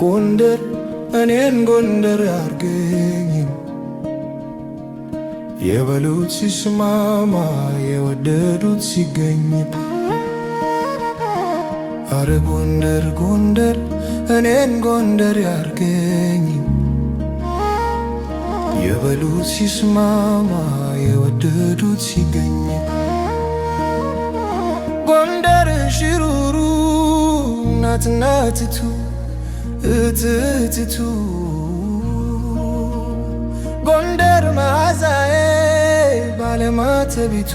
ጎንደር እኔን ጎንደር ያርገኝ የበሉት ሲስማማ የወደዱት ሲገኝ አረ ጎንደር ጎንደር እኔን ጎንደር ያርገኝ የበሉት ሲስማማ የወደዱት ሲገኝ ጎንደር ሽሩሩ እናትና እትቱ እትቱ ጎንደር መዓዛዬ ባለማተቢቱ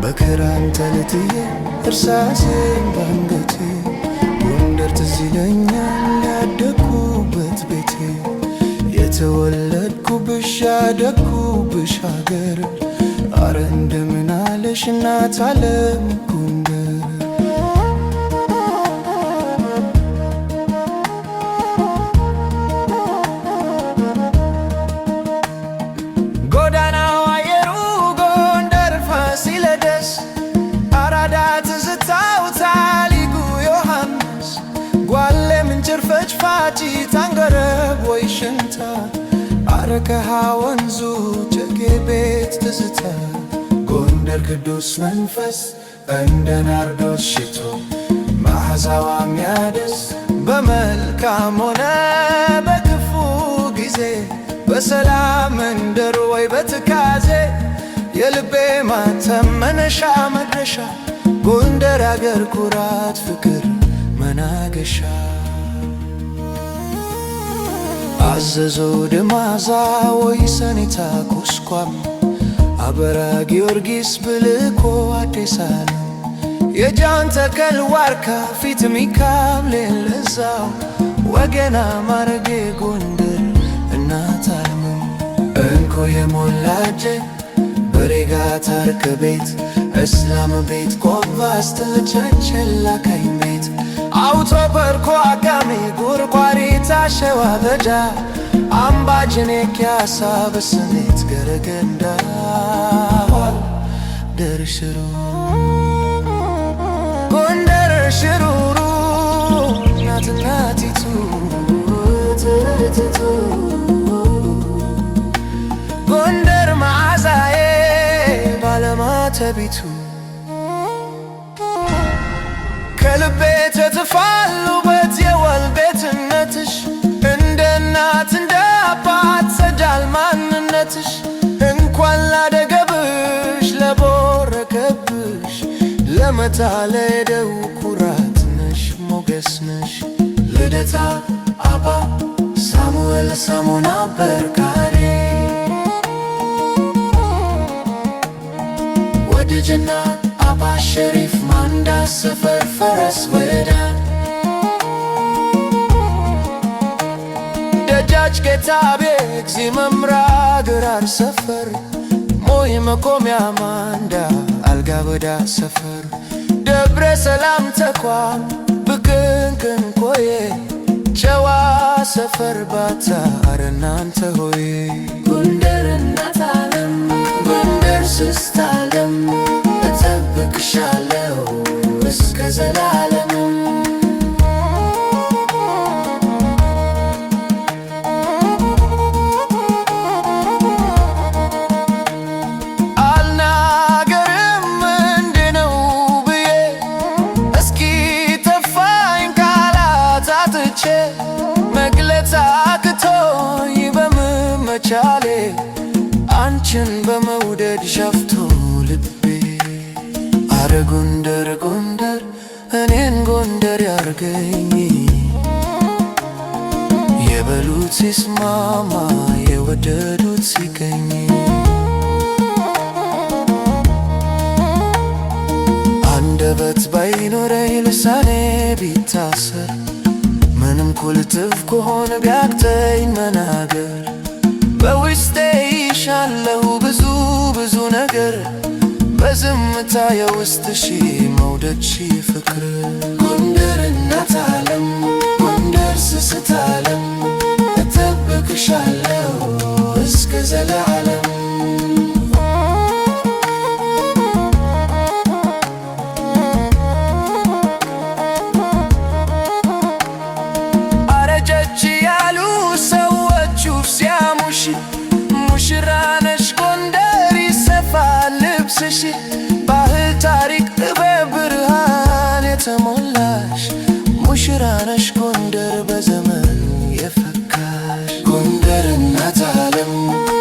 በክራንተ ልትዬ እርሳሴን ባንገቴ ጎንደር ትዝ ይለኛል ያደግኩበት ቤቴ የተወለድኩብሽ ያደግኩብሽ ሀገር አረ እንደምን አለሽ እናት ዓለም ጎንደር ጎዳናው አየሩ ጎንደር ፋሲለደስ አራዳ ትዝታው ታሪኩ ዮሐንስ ጓሌ ምንጭር ፈጭፋጭ ታንገረብ ወይ ሽንታ አረከሃ ወንዙ ጨጌ ቤት ትዝታ ጎንደር ቅዱስ መንፈስ እንደ ናርዶስ ሽቶ መዓዛዋ ሚያደስ በመልካም ሆነ በክፉ ጊዜ በሰላም መንደር ወይ በትካዜ የልቤ ማተም መነሻ መድረሻ ጎንደር አገር ኩራት ፍቅር መናገሻ አዘዞ ድማዛ ወይ ሰኔታ ቁስቋም አበራ ጊዮርጊስ ብልኮ አዲስ ዓለም የጃን ተከል ዋርካ ፊት ሚካኤል ለዛው ወገና ማረጌ ጎንደር እናት ዓለም እንኮ የሞላጀ በሬጋ ታርከ ቤት እስላም ቤት ቆባስ ተቸቸላ ካይ ቤት አውቶ በርኮ አጋሜ ጉርጓሪ ታሸዋ በዳ አምባጅኔ ኪያሳ በስሜት ገረገንዳ ደርሽሩ ጎንደር ሽሩሩ እናትናቲቱ ትትቱ ጎንደር መዓዛዬ ባለማተቢቱ ከልቤ ተትፋሉበት የወል ቤትነትሽ እንደ እናት እንደ አባት ሰጃል ማንነትሽ እንኳን ላደገብሽ ለቦረከብሽ ለመታ ለደው ኩራት ነሽ ሞገስ ነሽ ልደታ አባ ሳሙኤል ሳሙና በርካሬ ወደጀና አባ ሸሪፍ ማንዳ ሰፈር ፈረስ ወዳን ደጃች ጌታቤ እግዚ መምራ ግራር ሰፈር ሞይ መቆሚያ ማንዳ አልጋ ወዳ ሰፈር ደብረ ሰላም ተቋም ብክንክን ኮዬ ጨዋ ሰፈር ባታ አረ እናንተ ሆይ ጎንደር እናት ዓለም ጎንደር ስስት ዓለም እጠብቅሻለሁ እስከ ዘላለም አልናገርም እንድነው ብዬ እስኪ ተፋኝ ቃላት አጥቼ መግለጽ አቅቶኝ በመቻሌ አንቺን በመውደድ ሸፍቶ ልቤ አረ ጎንደር ጎንደር እኔን ጎንደር ያርገኝ የበሉት ሲስማማ የወደዱት ሲገኝ አንደበት ባይኖረኝ ልሳኔ ቢታሰር ምንም ኩልትፍ ከሆነ ቢያቅተኝ መናገር በውስጤ ይሻለሁ ብዙ ብዙ ነገር በዝምታ የውስጥ ሺ መውደድ ሺ ፍቅር ጎንደር እናት ዓለም ጎንደር ስስት ዓለም እጠብቅሻለሁ እስከ ዘላለም ሙሽራነሽ ጎንደር በዘመን የፈካሽ ጎንደር እናት ዓለም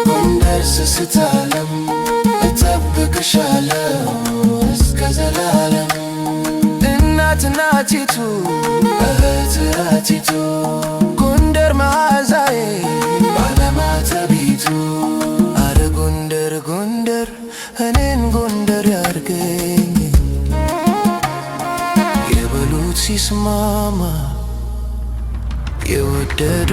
ጎንደር ስስት ዓለም እጠብቅሻለሁ እስከ ዘላለም እናት እናቲቱ እህት እህቲቱ ጎንደር መዓዛዬ ባለማተቢቱ አረ ጎንደር ጎንደር እኔን ጎንደር ያርገኝ የበሉት ሲስማማ የወደዱ